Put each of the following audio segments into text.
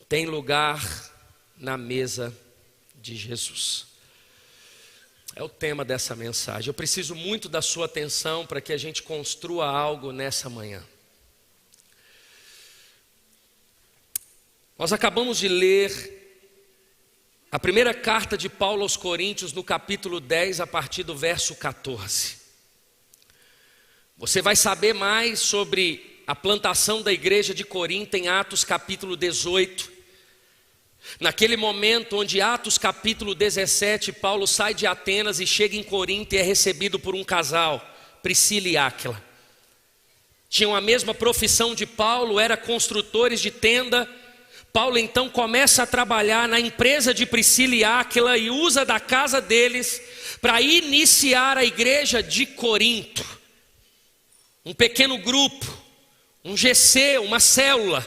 tem lugar na mesa de Jesus. É o tema dessa mensagem. Eu preciso muito da sua atenção para que a gente construa algo nessa manhã. Nós acabamos de ler a primeira carta de Paulo aos Coríntios, no capítulo 10, a partir do verso 14. Você vai saber mais sobre a plantação da igreja de Corinto em Atos capítulo 18. Naquele momento onde Atos capítulo 17, Paulo sai de Atenas e chega em Corinto e é recebido por um casal, Priscila e Áquila. Tinham a mesma profissão de Paulo, eram construtores de tenda. Paulo então começa a trabalhar na empresa de Priscila e Áquila e usa da casa deles para iniciar a igreja de Corinto. Um pequeno grupo, um GC, uma célula.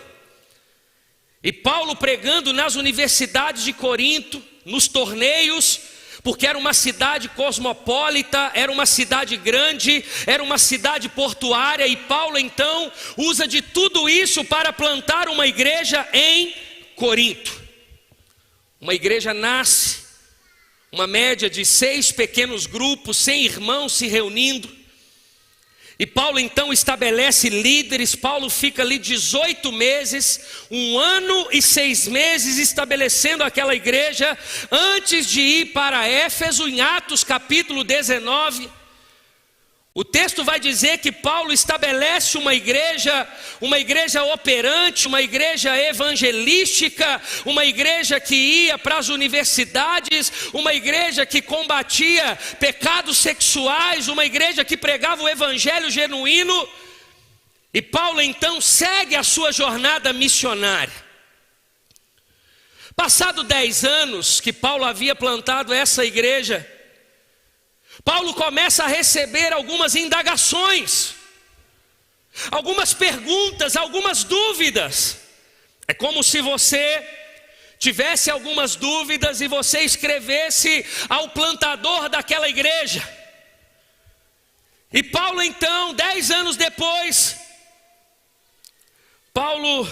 E Paulo pregando nas universidades de Corinto, nos torneios, porque era uma cidade cosmopolita, era uma cidade grande, era uma cidade portuária, e Paulo então usa de tudo isso para plantar uma igreja em Corinto. Uma igreja nasce, uma média de 6 pequenos grupos, 100 irmãos se reunindo, e Paulo então estabelece líderes. Paulo fica ali 18 meses, 1 ano e 6 meses estabelecendo aquela igreja, antes de ir para Éfeso, em Atos capítulo 19. O texto vai dizer que Paulo estabelece uma igreja operante, uma igreja evangelística, uma igreja que ia para as universidades, uma igreja que combatia pecados sexuais, uma igreja que pregava o evangelho genuíno. E Paulo então segue a sua jornada missionária. Passado 10 anos que Paulo havia plantado essa igreja, Paulo começa a receber algumas indagações, algumas perguntas, algumas dúvidas. É como se você tivesse algumas dúvidas e você escrevesse ao plantador daquela igreja. E Paulo então, 10 anos depois, Paulo,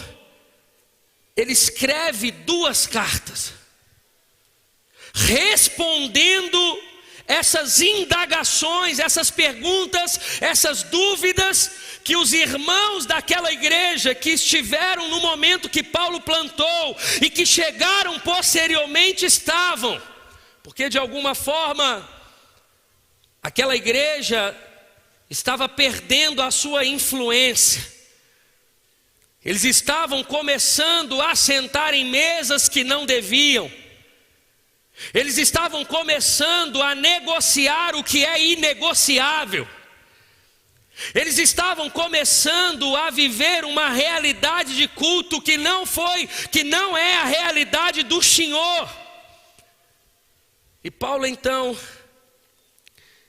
ele escreve 2 cartas, respondendo essas indagações, essas perguntas, essas dúvidas que os irmãos daquela igreja que estiveram no momento que Paulo plantou e que chegaram posteriormente estavam, porque de alguma forma aquela igreja estava perdendo a sua influência. Eles estavam começando a sentar em mesas que não deviam. Eles estavam começando a negociar o que é inegociável. Eles estavam começando a viver uma realidade de culto que não é a realidade do Senhor. E Paulo então,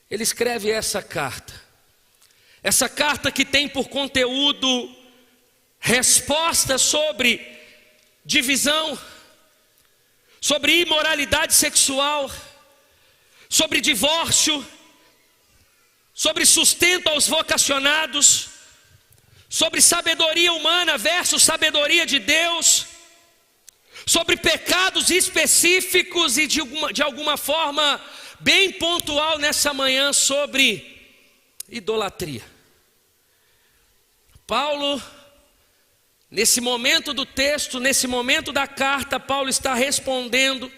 ele escreve essa carta que tem por conteúdo respostas sobre divisão, sobre imoralidade sexual, sobre divórcio, sobre sustento aos vocacionados, sobre sabedoria humana versus sabedoria de Deus, sobre pecados específicos e de alguma forma bem pontual nessa manhã sobre idolatria. Paulo, nesse momento do texto, nesse momento da carta, Paulo está respondendo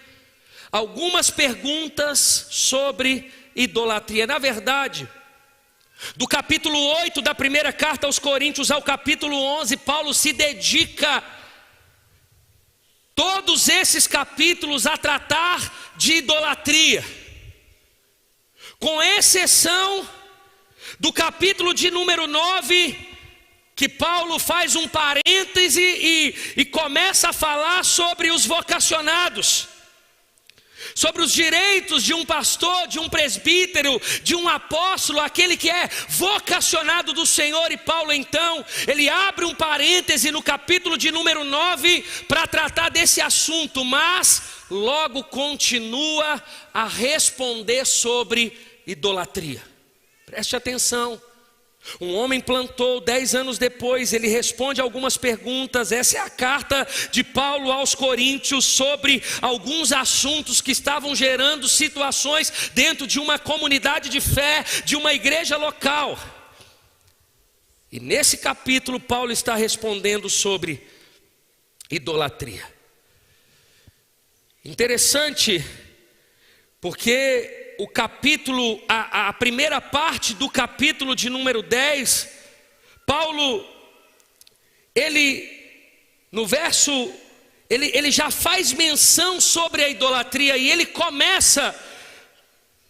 algumas perguntas sobre idolatria. Na verdade, do capítulo 8 da primeira carta aos Coríntios ao capítulo 11, Paulo se dedica todos esses capítulos a tratar de idolatria, com exceção do capítulo de número 9, que Paulo faz um parêntese e começa a falar sobre os vocacionados, sobre os direitos de um pastor, de um presbítero, de um apóstolo, aquele que é vocacionado do Senhor. E Paulo então, ele abre um parêntese no capítulo de número 9 para tratar desse assunto, mas logo continua a responder sobre idolatria. Preste atenção Um homem plantou, 10 anos depois, ele responde algumas perguntas. Essa é a carta de Paulo aos Coríntios sobre alguns assuntos que estavam gerando situações dentro de uma comunidade de fé, de uma igreja local. E nesse capítulo, Paulo está respondendo sobre idolatria. Interessante, porque o capítulo, a primeira parte do capítulo de número 10, Paulo, no verso, ele já faz menção sobre a idolatria, e ele começa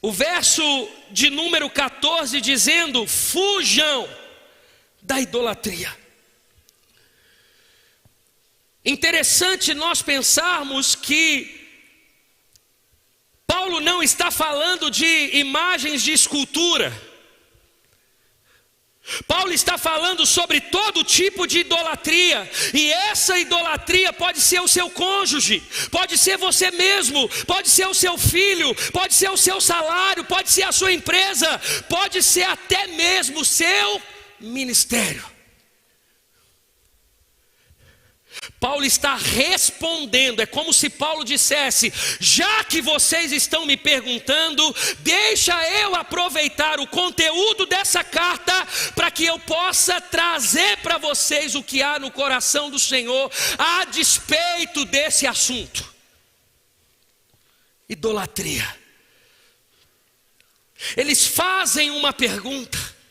o verso de número 14 dizendo: fujam da idolatria. Interessante nós pensarmos que Paulo não está falando de imagens de escultura. Paulo está falando sobre todo tipo de idolatria. E essa idolatria pode ser o seu cônjuge, pode ser você mesmo, pode ser o seu filho, pode ser o seu salário, pode ser a sua empresa, pode ser até mesmo o seu ministério. Paulo está respondendo, é como se Paulo dissesse: já que vocês estão me perguntando, deixa eu aproveitar o conteúdo dessa carta para que eu possa trazer para vocês o que há no coração do Senhor a despeito desse assunto. Idolatria. Eles fazem uma pergunta.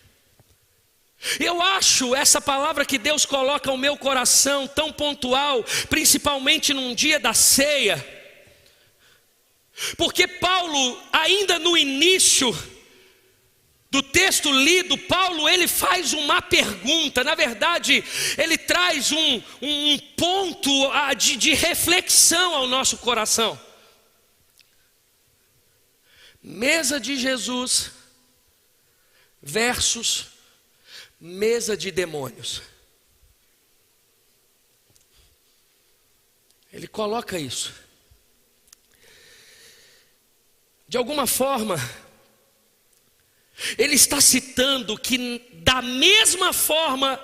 Eu acho essa palavra que Deus coloca no meu coração tão pontual, principalmente num dia da ceia, porque Paulo, ainda no início do texto lido, Paulo ele faz uma pergunta. Na verdade, ele traz um ponto de reflexão ao nosso coração. Mesa de Jesus versus mesa de demônios. Ele coloca isso. De alguma forma, ele está citando que da mesma forma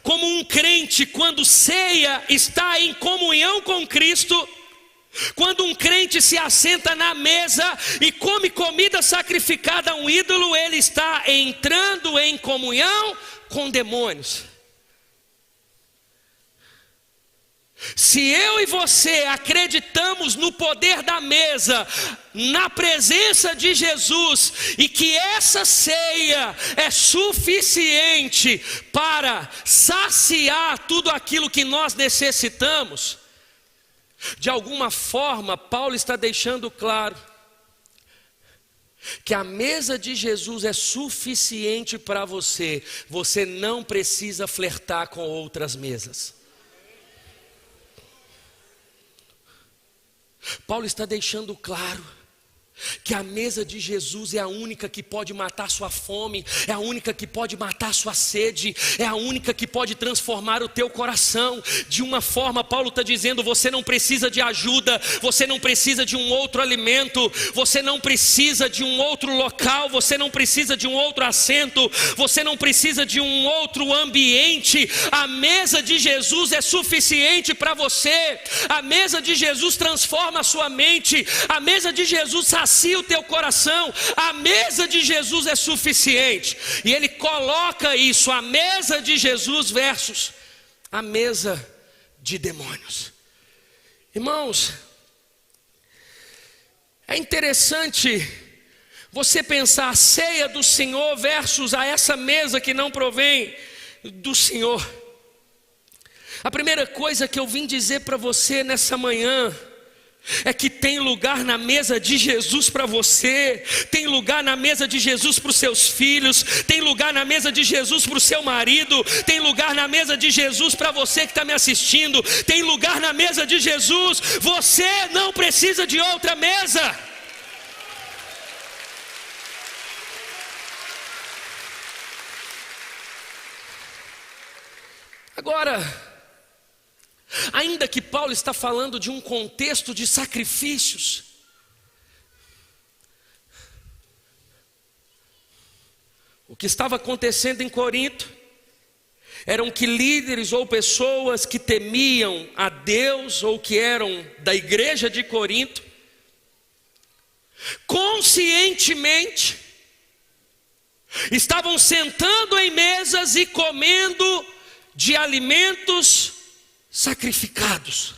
como um crente, quando ceia, está em comunhão com Cristo, quando um crente se assenta na mesa e come comida sacrificada a um ídolo, ele está entrando em comunhão com demônios. Se eu e você acreditamos no poder da mesa, na presença de Jesus, e que essa ceia é suficiente para saciar tudo aquilo que nós necessitamos, de alguma forma Paulo está deixando claro que a mesa de Jesus é suficiente para você. Você não precisa flertar com outras mesas. Paulo está deixando claro que a mesa de Jesus é a única que pode matar sua fome, é a única que pode matar sua sede, é a única que pode transformar o teu coração. De uma forma, Paulo está dizendo: você não precisa de ajuda, você não precisa de um outro alimento, você não precisa de um outro local, você não precisa de um outro assento, você não precisa de um outro ambiente. A mesa de Jesus é suficiente para você. A mesa de Jesus transforma a sua mente, a mesa de Jesus sacia o teu coração. A mesa de Jesus é suficiente. E ele coloca isso, a mesa de Jesus versus a mesa de demônios. Irmãos, é interessante você pensar a ceia do Senhor versus a essa mesa que não provém do Senhor. A primeira coisa que eu vim dizer para você nessa manhã é que tem lugar na mesa de Jesus para você, tem lugar na mesa de Jesus para os seus filhos, tem lugar na mesa de Jesus para o seu marido, tem lugar na mesa de Jesus para você que está me assistindo, tem lugar na mesa de Jesus. Você não precisa de outra mesa. Agora, ainda que Paulo está falando de um contexto de sacrifícios, O que estava acontecendo em Corinto eram que líderes ou pessoas que temiam a Deus ou que eram da igreja de Corinto, conscientemente estavam sentando em mesas e comendo de alimentos sacrificados.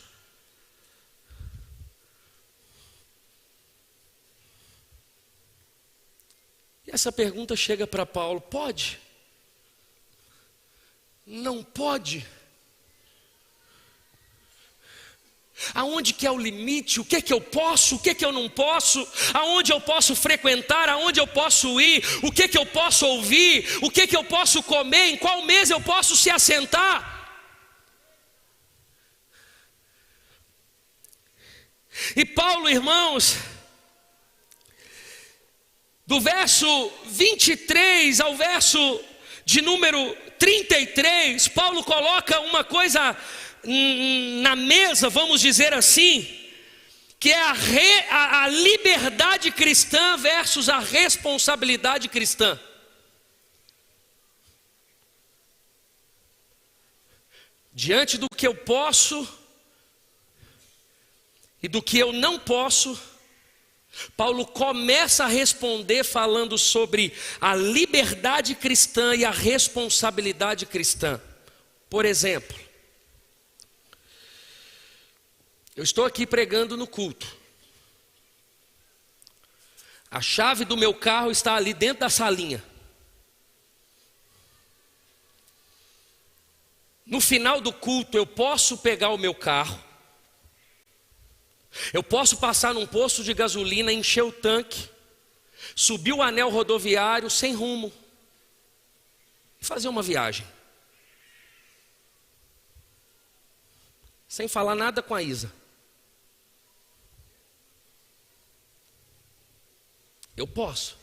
E essa pergunta chega para Paulo: pode? Não pode? Aonde que é o limite? O que que eu posso? O que que eu não posso? Aonde eu posso frequentar? Aonde eu posso ir? O que que eu posso ouvir? O que que eu posso comer? Em qual mesa eu posso se assentar? E Paulo, irmãos, do verso 23 ao verso de número 33, Paulo coloca uma coisa na mesa, vamos dizer assim, que é a liberdade cristã versus a responsabilidade cristã. Diante do que eu posso e do que eu não posso, Paulo começa a responder falando sobre a liberdade cristã e a responsabilidade cristã. Por exemplo, eu estou aqui pregando no culto. A chave do meu carro está ali dentro da salinha. No final do culto eu posso pegar o meu carro, eu posso passar num posto de gasolina, encher o tanque, subir o anel rodoviário sem rumo e fazer uma viagem. Sem falar nada com a Isa. Eu posso.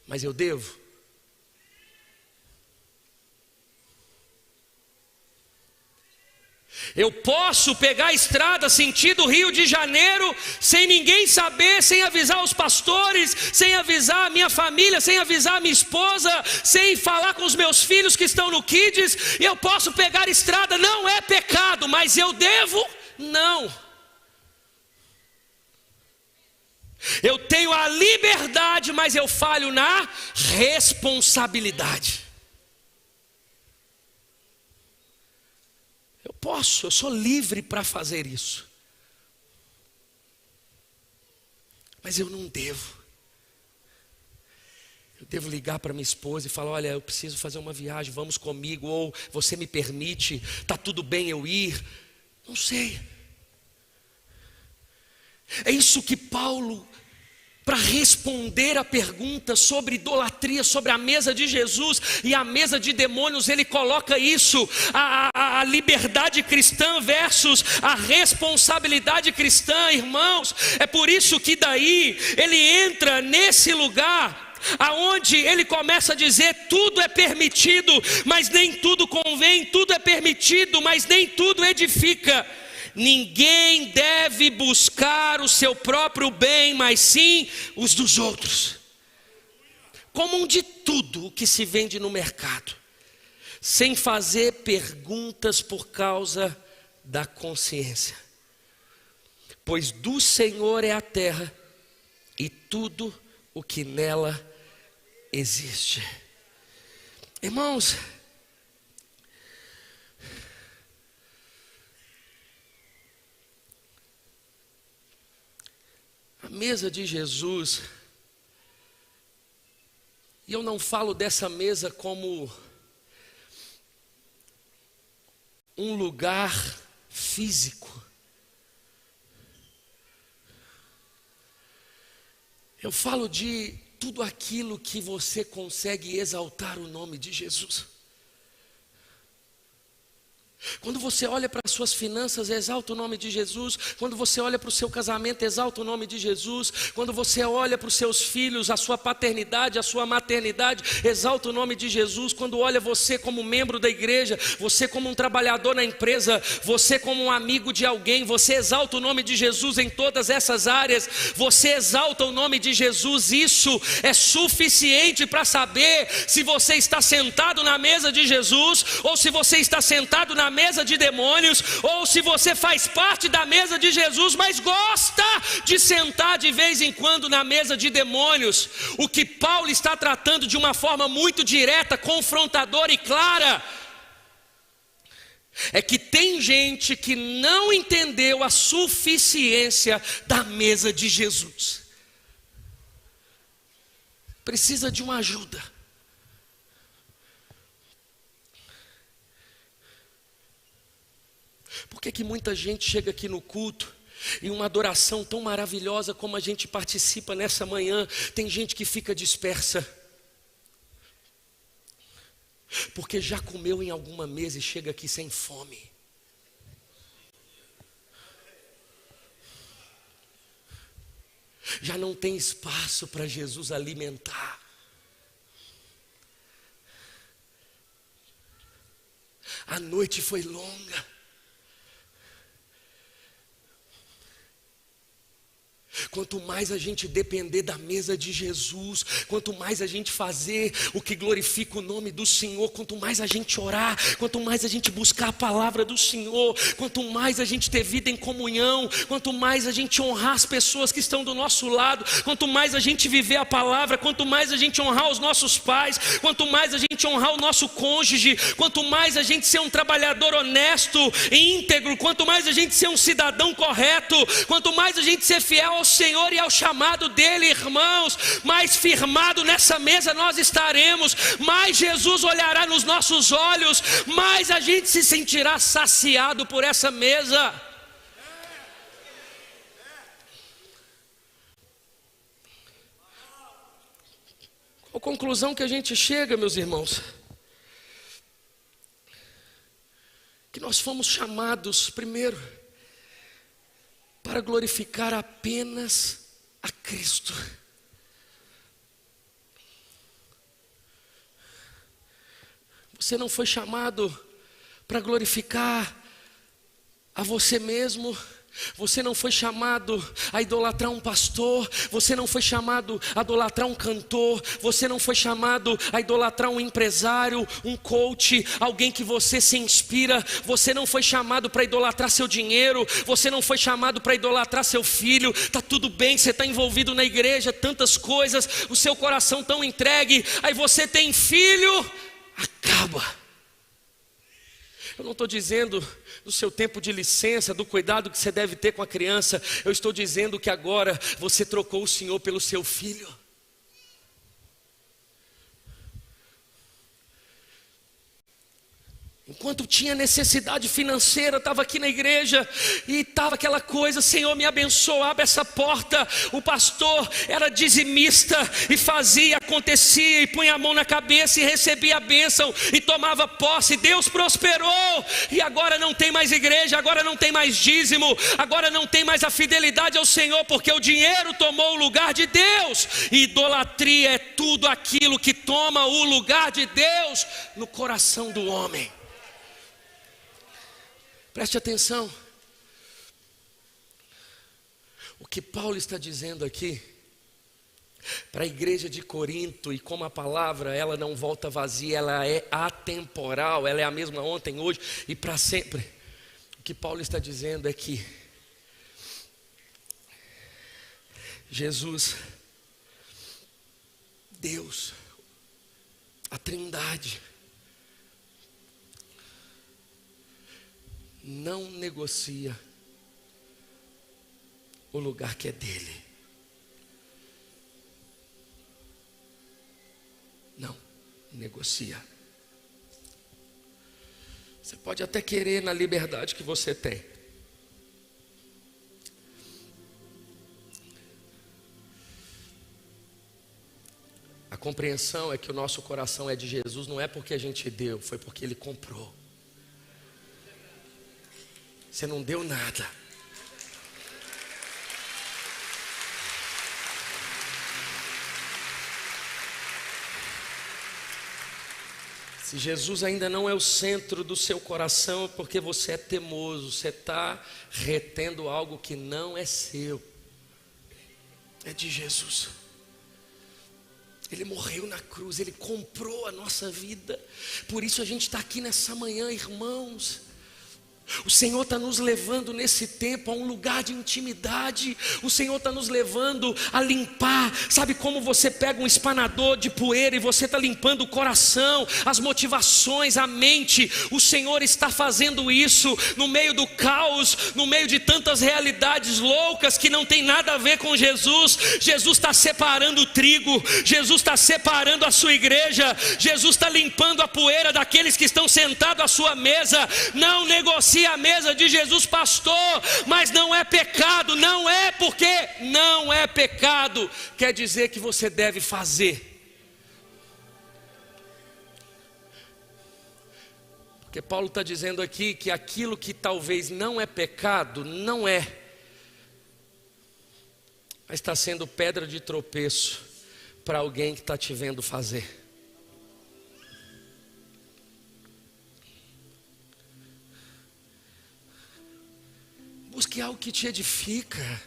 Mas eu devo? Eu posso pegar a estrada sentido Rio de Janeiro sem ninguém saber, sem avisar os pastores, sem avisar a minha família, sem avisar a minha esposa, sem falar com os meus filhos que estão no Kids. Eu posso pegar a estrada, não é pecado, mas eu devo? Não. Eu tenho a liberdade, mas eu falho na responsabilidade. Eu posso, eu sou livre para fazer isso. Mas eu não devo. Eu devo ligar para minha esposa e falar: olha, eu preciso fazer uma viagem, vamos comigo, ou você me permite, está tudo bem eu ir? Não sei. É isso que Paulo, para responder a pergunta sobre idolatria, sobre a mesa de Jesus e a mesa de demônios, ele coloca isso, a liberdade cristã versus a responsabilidade cristã, irmãos. É por isso que daí ele entra nesse lugar aonde ele começa a dizer: tudo é permitido, mas nem tudo convém, tudo é permitido, mas nem tudo edifica. Ninguém deve buscar o seu próprio bem, mas sim os dos outros. Comam de tudo o que se vende no mercado, sem fazer perguntas por causa da consciência. Pois do Senhor é a terra e tudo o que nela existe. Irmãos, a mesa de Jesus, e eu não falo dessa mesa como um lugar físico. Eu falo de tudo aquilo que você consegue exaltar o nome de Jesus. Quando você olha para as suas finanças, exalta o nome de Jesus. Quando você olha para o seu casamento, exalta o nome de Jesus. Quando você olha para os seus filhos, a sua paternidade, a sua maternidade, exalta o nome de Jesus. Quando olha você como membro da igreja, você como um trabalhador na empresa, você como um amigo de alguém, você exalta o nome de Jesus em todas essas áreas. Você exalta o nome de Jesus. Isso é suficiente para saber se você está sentado na mesa de Jesus, ou se você está sentado na mesa de demônios, ou se você faz parte da mesa de Jesus, mas gosta de sentar de vez em quando na mesa de demônios. O que Paulo está tratando de uma forma muito direta, confrontadora e clara, é que tem gente que não entendeu a suficiência da mesa de Jesus, precisa de uma ajuda. Por que muita gente chega aqui no culto e uma adoração tão maravilhosa como a gente participa nessa manhã, tem gente que fica dispersa? Porque já comeu em alguma mesa e chega aqui sem fome. Já não tem espaço para Jesus alimentar. A noite foi longa. Quanto mais a gente depender da mesa de Jesus, quanto mais a gente fazer o que glorifica o nome do Senhor, quanto mais a gente orar, quanto mais a gente buscar a palavra do Senhor, quanto mais a gente ter vida em comunhão, quanto mais a gente honrar as pessoas que estão do nosso lado, quanto mais a gente viver a palavra, quanto mais a gente honrar os nossos pais, quanto mais a gente honrar o nosso cônjuge, quanto mais a gente ser um trabalhador honesto e íntegro, quanto mais a gente ser um cidadão correto, quanto mais a gente ser fiel ao Senhor e ao chamado dele, irmãos, mais firmado nessa mesa nós estaremos, mais Jesus olhará nos nossos olhos, mais a gente se sentirá saciado por essa mesa. Qual a conclusão que a gente chega, meus irmãos? Que nós fomos chamados, primeiro, para glorificar apenas a Cristo. Você não foi chamado para glorificar a você mesmo. Você não foi chamado a idolatrar um pastor, você não foi chamado a idolatrar um cantor, você não foi chamado a idolatrar um empresário, um coach, alguém que você se inspira, você não foi chamado para idolatrar seu dinheiro, você não foi chamado para idolatrar seu filho. Está tudo bem, você está envolvido na igreja, tantas coisas, o seu coração tão entregue, aí você tem filho, acaba. Eu não estou dizendo do seu tempo de licença, do cuidado que você deve ter com a criança. Eu estou dizendo que agora você trocou o Senhor pelo seu filho. Enquanto tinha necessidade financeira, estava aqui na igreja e estava aquela coisa: Senhor, me abençoa, abre essa porta. O pastor era dizimista e fazia, acontecia, e punha a mão na cabeça e recebia a bênção e tomava posse. Deus prosperou e agora não tem mais igreja, agora não tem mais dízimo, agora não tem mais a fidelidade ao Senhor, porque o dinheiro tomou o lugar de Deus. E idolatria é tudo aquilo que toma o lugar de Deus no coração do homem. Preste atenção. O que Paulo está dizendo aqui para a igreja de Corinto, e como a palavra, ela não volta vazia, ela é atemporal, ela é a mesma ontem, hoje e para sempre. O que Paulo está dizendo é que Jesus, Deus, a Trindade, não negocia o lugar que é dele. Não negocia. Você pode até querer na liberdade que você tem. A compreensão é que o nosso coração é de Jesus, não é porque a gente deu, foi porque Ele comprou. Você não deu nada. Se Jesus ainda não é o centro do seu coração, é porque você é teimoso, você está retendo algo que não é seu, é de Jesus. Ele morreu na cruz, Ele comprou a nossa vida. Por isso a gente está aqui nessa manhã, irmãos. O Senhor está nos levando nesse tempo a um lugar de intimidade. O Senhor está nos levando a limpar. Sabe como você pega um espanador de poeira e você está limpando o coração, as motivações, a mente. O Senhor está fazendo isso no meio do caos, no meio de tantas realidades loucas que não tem nada a ver com Jesus. Jesus está separando o trigo, Jesus está separando a sua igreja, Jesus está limpando a poeira daqueles que estão sentados à sua mesa. Não negocie a mesa de Jesus, pastor, mas não é pecado, não é, porque não é pecado, quer dizer que você deve fazer. Porque Paulo está dizendo aqui que aquilo que talvez não é pecado, não é, mas está sendo pedra de tropeço para alguém que está te vendo fazer. Busque algo que te edifica.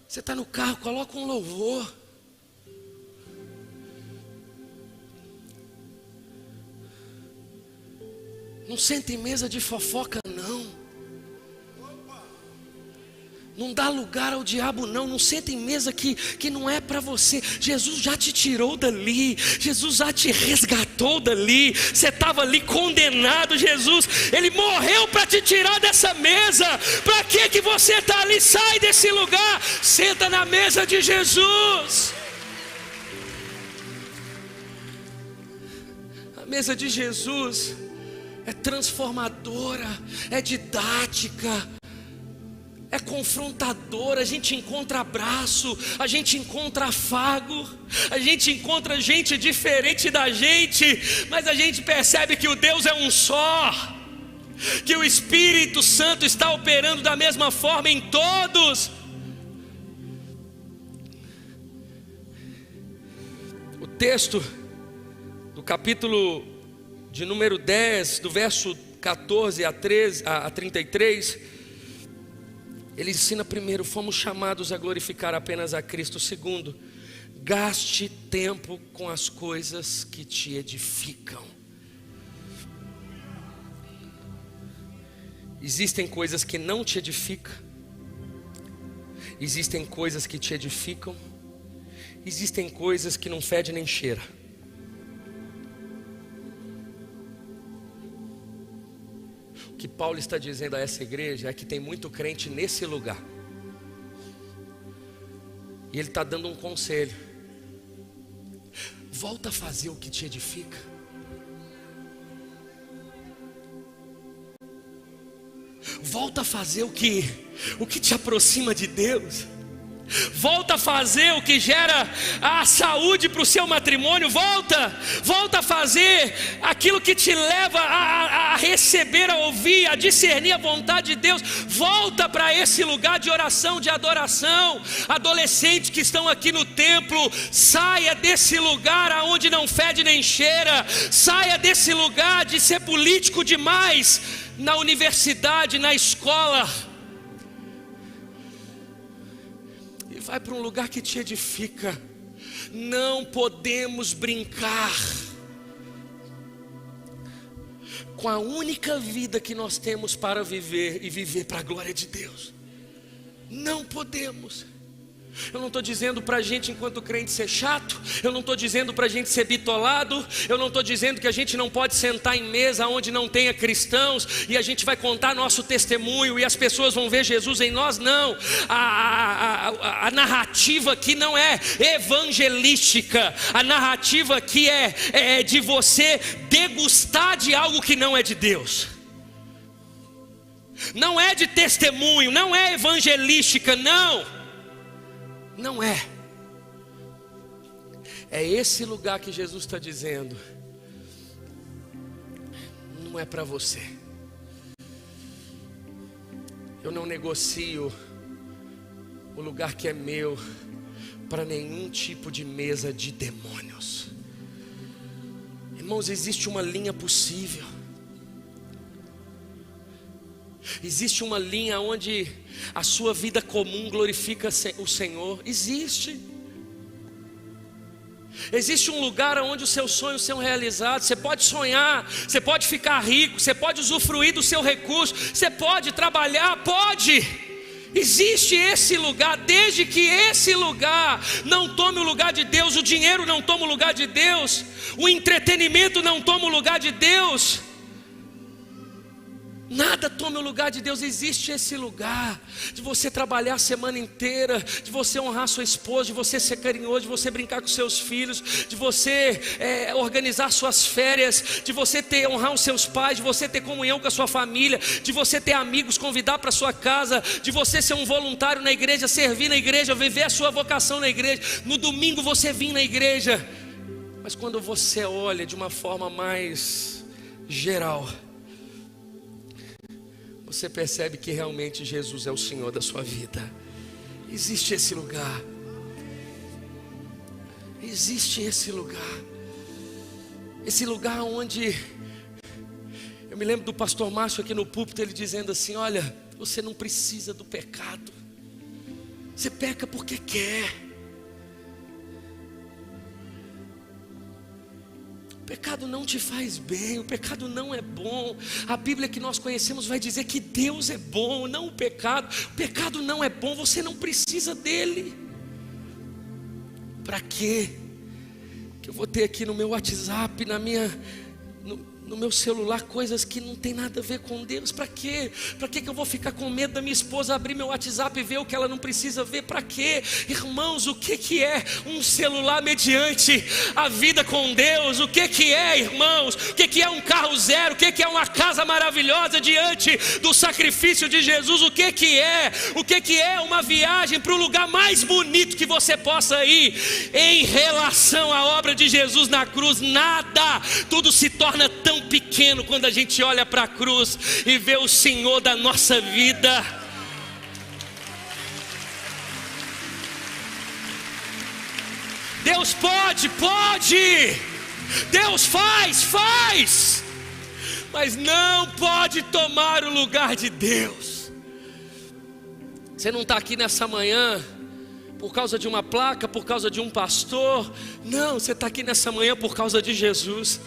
Você está no carro, coloca um louvor. Não senta em mesa de fofoca, não. Não dá lugar ao diabo, não. Não senta em mesa que não é para você. Jesus já te tirou dali. Jesus já te resgatou dali. Você estava ali condenado. Jesus, Ele morreu para te tirar dessa mesa. Para que você está ali? Sai desse lugar. Senta na mesa de Jesus. A mesa de Jesus é transformadora, é didática, é confrontador. A gente encontra abraço, a gente encontra afago, a gente encontra gente diferente da gente, mas a gente percebe que o Deus é um só, que o Espírito Santo está operando da mesma forma em todos. O texto do capítulo de número 10, do verso 14 a 33, ele ensina primeiro, fomos chamados a glorificar apenas a Cristo. Segundo, gaste tempo com as coisas que te edificam. Existem coisas que não te edificam, existem coisas que te edificam, existem coisas que não fede nem cheira. O que Paulo está dizendo a essa igreja é que tem muito crente nesse lugar, e ele está dando um conselho: volta a fazer o que te edifica. Volta a fazer o que te aproxima de Deus. Volta a fazer o que gera a saúde para o seu matrimônio. Volta a fazer aquilo que te leva a receber, a ouvir, a discernir a vontade de Deus. Volta para esse lugar de oração, de adoração. Adolescentes que estão aqui no templo, saia desse lugar aonde não fede nem cheira. Saia desse lugar de ser político demais na universidade, na escola. Vai para um lugar que te edifica. Não podemos brincar com a única vida que nós temos para viver, e viver para a glória de Deus. Não podemos. Eu não estou dizendo para a gente enquanto crente ser chato. Eu não estou dizendo para a gente ser bitolado. Eu não estou dizendo que a gente não pode sentar em mesa onde não tenha cristãos e a gente vai contar nosso testemunho e as pessoas vão ver Jesus em nós. Não, a narrativa aqui não é evangelística. A narrativa aqui é de você degustar de algo que não é de Deus. Não é de testemunho, não é evangelística, não é. É esse lugar que Jesus está dizendo: não é para você. Eu não negocio o lugar que é meu para nenhum tipo de mesa de demônios. Irmãos, existe uma linha possível. Existe uma linha onde a sua vida comum glorifica o Senhor. Existe um lugar onde os seus sonhos são realizados. Você pode sonhar, você pode ficar rico, você pode usufruir do seu recurso, você pode trabalhar, pode. Existe esse lugar, desde que esse lugar não tome o lugar de Deus. O dinheiro não toma o lugar de Deus, o entretenimento não toma o lugar de Deus, nada toma o lugar de Deus. Existe esse lugar de você trabalhar a semana inteira, de você honrar sua esposa, de você ser carinhoso, de você brincar com seus filhos, de você organizar suas férias, de você honrar os seus pais, de você ter comunhão com a sua família, de você ter amigos, convidar para sua casa, de você ser um voluntário na igreja, servir na igreja, viver a sua vocação na igreja. No domingo você vir na igreja. Mas quando você olha de uma forma mais geral, você percebe que realmente Jesus é o Senhor da sua vida. Existe esse lugar. Existe esse lugar. Esse lugar onde... Eu me lembro do pastor Márcio aqui no púlpito, ele dizendo assim: olha, você não precisa do pecado. Você peca porque quer. O pecado não te faz bem, o pecado não é bom. A Bíblia que nós conhecemos vai dizer que Deus é bom, não o pecado. O pecado não é bom, você não precisa dele. Para quê? Que eu vou ter aqui no meu WhatsApp, no meu celular, coisas que não tem nada a ver com Deus. Para quê? Para que eu vou ficar com medo da minha esposa abrir meu WhatsApp e ver o que ela não precisa ver? Para quê? Irmãos, o que é um celular mediante a vida com Deus? O que é, irmãos? O que é um carro zero? O que é uma casa maravilhosa diante do sacrifício de Jesus? O que é? O que é uma viagem para o lugar mais bonito que você possa ir em relação à obra de Jesus na cruz? Nada. Tudo se torna tão pequeno quando a gente olha para a cruz e vê o Senhor da nossa vida. Deus pode, Deus faz, mas não pode tomar o lugar de Deus. Você não está aqui nessa manhã por causa de uma placa, por causa de um pastor. Não, você está aqui nessa manhã por causa de Jesus.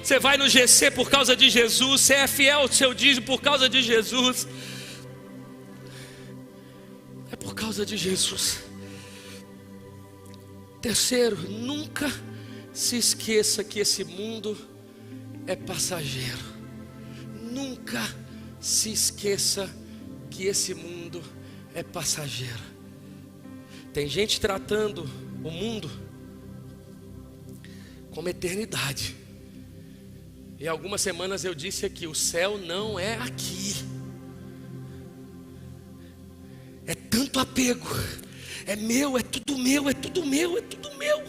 Você vai no GC por causa de Jesus. Você é fiel ao seu dízimo por causa de Jesus. É por causa de Jesus. Terceiro, nunca se esqueça que esse mundo é passageiro. Nunca se esqueça que esse mundo é passageiro. Tem gente tratando o mundo como eternidade. E algumas semanas eu disse aqui: o céu não é aqui. É tanto apego. É meu, é tudo meu, é tudo meu, é tudo meu.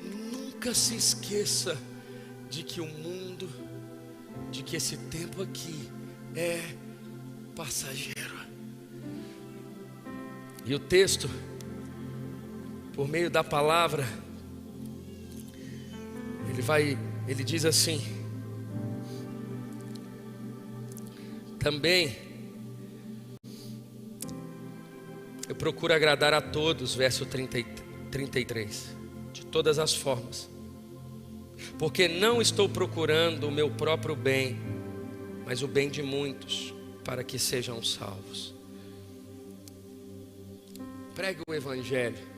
Nunca se esqueça de que o mundo, de que esse tempo aqui é passageiro. E o texto, por meio da palavra, ele diz assim: também eu procuro agradar a todos, verso 33, de todas as formas, porque não estou procurando o meu próprio bem, mas o bem de muitos, para que sejam salvos. Pregue o evangelho.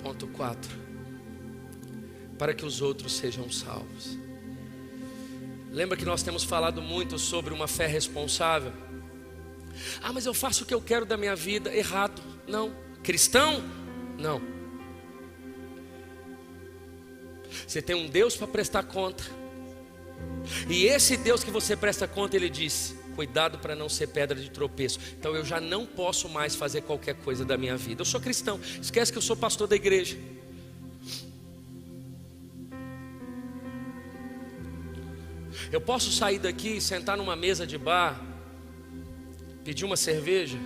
Ponto 4. Para que os outros sejam salvos. Lembra que nós temos falado muito sobre uma fé responsável? Ah, mas eu faço o que eu quero da minha vida. Errado. Não. Cristão? Não. Você tem um Deus para prestar conta. E esse Deus que você presta conta, ele disse: cuidado para não ser pedra de tropeço. Então eu já não posso mais fazer qualquer coisa da minha vida. Eu sou cristão, esquece que eu sou pastor da igreja. Eu posso sair daqui, sentar numa mesa de bar, pedir uma cerveja?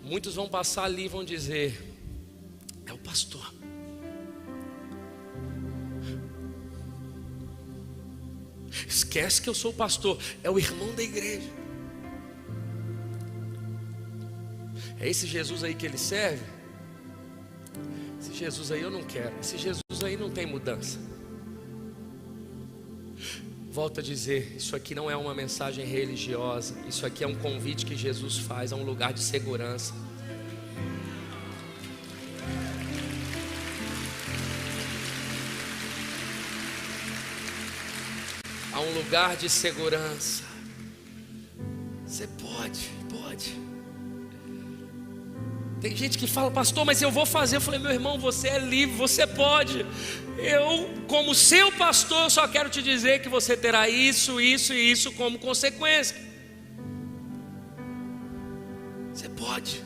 Muitos vão passar ali e vão dizer: é o pastor. Esquece que eu sou o pastor, é o irmão da igreja. É esse Jesus aí que ele serve? Esse Jesus aí eu não quero. Esse Jesus aí não tem mudança. Volto a dizer, isso aqui não é uma mensagem religiosa. Isso aqui é um convite que Jesus faz a um lugar de segurança. A um lugar de segurança. Você pode. Tem gente que fala: pastor, mas eu vou fazer. Eu falei: meu irmão, você é livre, você pode. Eu, como seu pastor, só quero te dizer que você terá isso e isso como consequência. Você pode.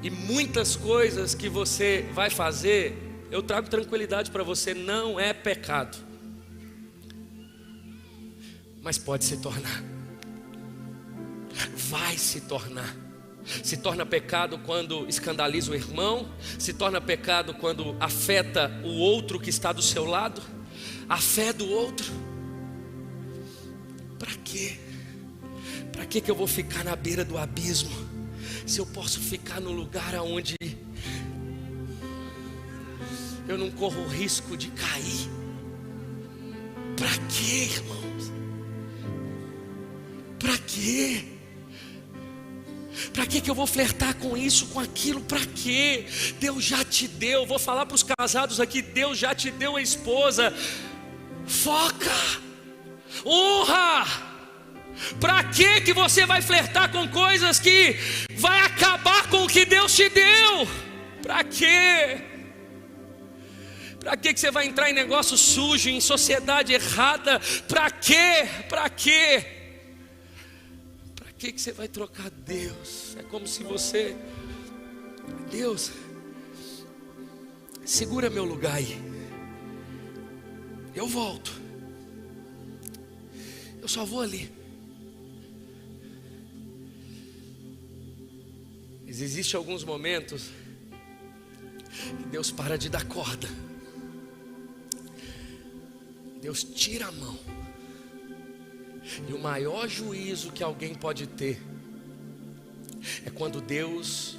E muitas coisas que você vai fazer, eu trago tranquilidade para você, não é pecado. Mas pode se tornar. Vai se tornar. Se torna pecado quando escandaliza o irmão. Se torna pecado quando afeta o outro que está do seu lado. A fé do outro. Para quê? Para que eu vou ficar na beira do abismo, se eu posso ficar no lugar onde eu não corro o risco de cair? Para quê, irmãos? Para quê? Para que eu vou flertar com isso, com aquilo? Para quê? Deus já te deu. Vou falar para os casados aqui: Deus já te deu a esposa. Foca, honra. Para que você vai flertar com coisas que vai acabar com o que Deus te deu? Para quê? Para que você vai entrar em negócio sujo, em sociedade errada? Para quê? Para quê? O que você vai trocar Deus? É como se você: Deus, segura meu lugar aí, eu volto, eu só vou ali. Mas existem alguns momentos que Deus para de dar corda. Deus tira a mão. E o maior juízo que alguém pode ter é quando Deus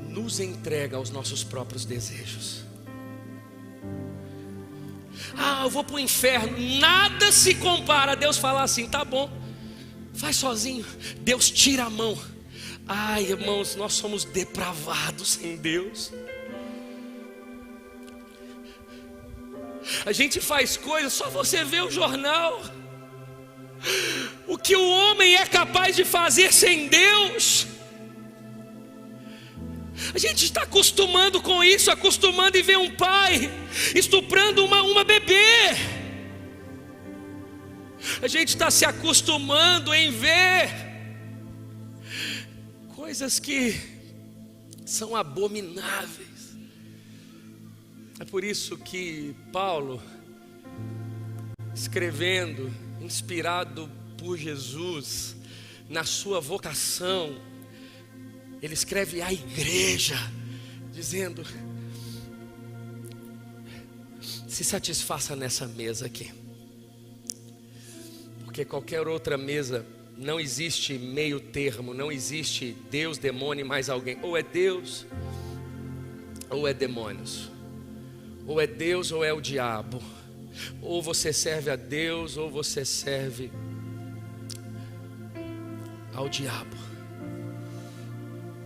nos entrega aos nossos próprios desejos. Eu vou para o inferno. Nada se compara a Deus falar assim: tá bom, faz sozinho. Deus tira a mão. Ai, irmãos, nós somos depravados em Deus. A gente faz coisas, só você vê o jornal. O que o homem é capaz de fazer sem Deus. A gente está acostumando com isso, acostumando em ver um pai estuprando uma bebê. A gente está se acostumando em ver coisas que são abomináveis. É por isso que Paulo, escrevendo, inspirado por Jesus, na sua vocação, ele escreve à igreja, dizendo: se satisfaça nessa mesa aqui, porque qualquer outra mesa não existe meio termo, não existe Deus, demônio e mais alguém. Ou é Deus ou é demônios, ou é Deus ou é o diabo. Ou você serve a Deus ou você serve ao diabo.